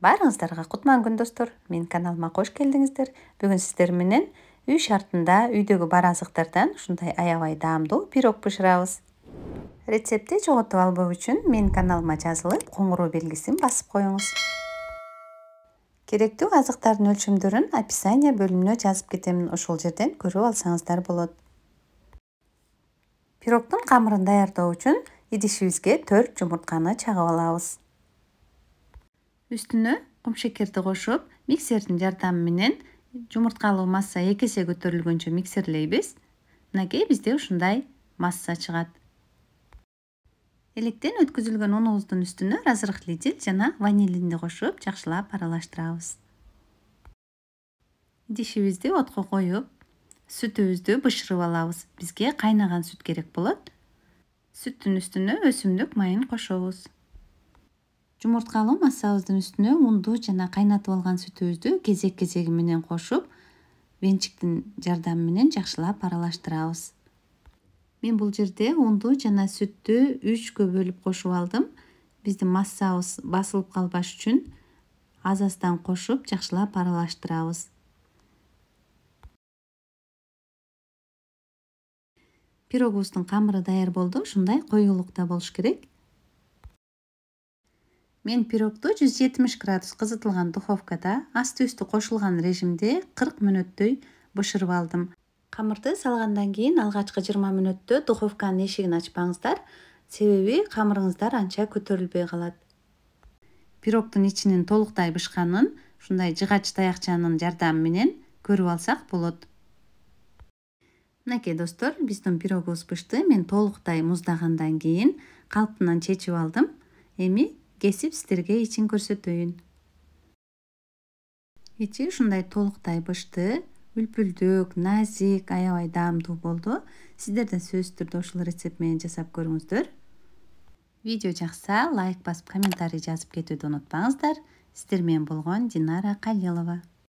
Баарыңыздарга кутман күн достор. Мен каналыма кош келдиңиздер. Бүгүн сиздер менен үй шартында үйдөгү бар азыктардан ушундай аябай даамдуу пирог бышырабыз. Рецептти жоготуп албоо үчүн менин каналыма жазылып, коңгуроо белгисин басып коюңуз. Керектүү азыктардын өлчөмдөрүн описание бөлүмүнө жазып кетемин. Ошол жерден көрүп алсаңыздар болот. Пирогдун камырын даярдоо үчүн идишибизге 4 жумуртканы чагып алабыз. Үстүнө кум шекерди кошуп, миксердин жардамы менен жумурткалуу масса 2 эсе көтөрүлгөнчө миксерлейбиз. Мынакей бизде ушундай масса чыгат. Электен өткүзүлгөн унубуздун үстүнө разрыхлитель жана ванилинди кошуп, жакшылап аралаштырабыз. Идишибизди отко коюп, сүтүбүздү бышырып алабыз. Бизге кайнаган сүт керек болот. Сүттүн үстүнө өсүмдүк майын кошобуз. Жумурткалуу массабыздын үстүнө унду жана кайнатып алган сүтүбүздү кезек-кезеги менен кошуп, венчиктин жардамы менен жакшылап аралаштырабыз. Мен бул жерде унду жана сүттү 3кө бөлүп кошуп алдым. Биздин массабыз басылып калбаш үчүн аз-аздан кошуп, жакшылап аралаштырабыз. Пирогубуздун камыры даяр болду. Ушундай коюлукта болуш керек. Мен пирогду 170 градус кызытылган духовкада асты үстү кошулган режимде 40 мүнөттөй бышырып алдым. Камырды салгандан кийин алгачкы 20 мүнөттө духовканын эшигин ачпаңыздар, себеби камырыңыздар анча көтөрүлбөй калат. Пирогдун ичинин толуктай бышканын ушундай жыгач таякчанын жардамы менен көрүп алсак болот. Мынакей достор, биздин пирогубуз бышты. Мен толуктай муздагандан кийин калпынан чечип алдым. Эми кесип сиздерге ичин көрсөтөйүн. Ичи ушундай толуктай бышты, үлпүлдүк, назик, аябай даамдуу болду. Сиздер да сөзсүз түрдө ушул рецепт менен жасап көрүңүздөр. Видео жакса, лайк басып, комментарий жазып кетүүнү унутпаңыздар. Сиздер менен болгон Динара Калилова.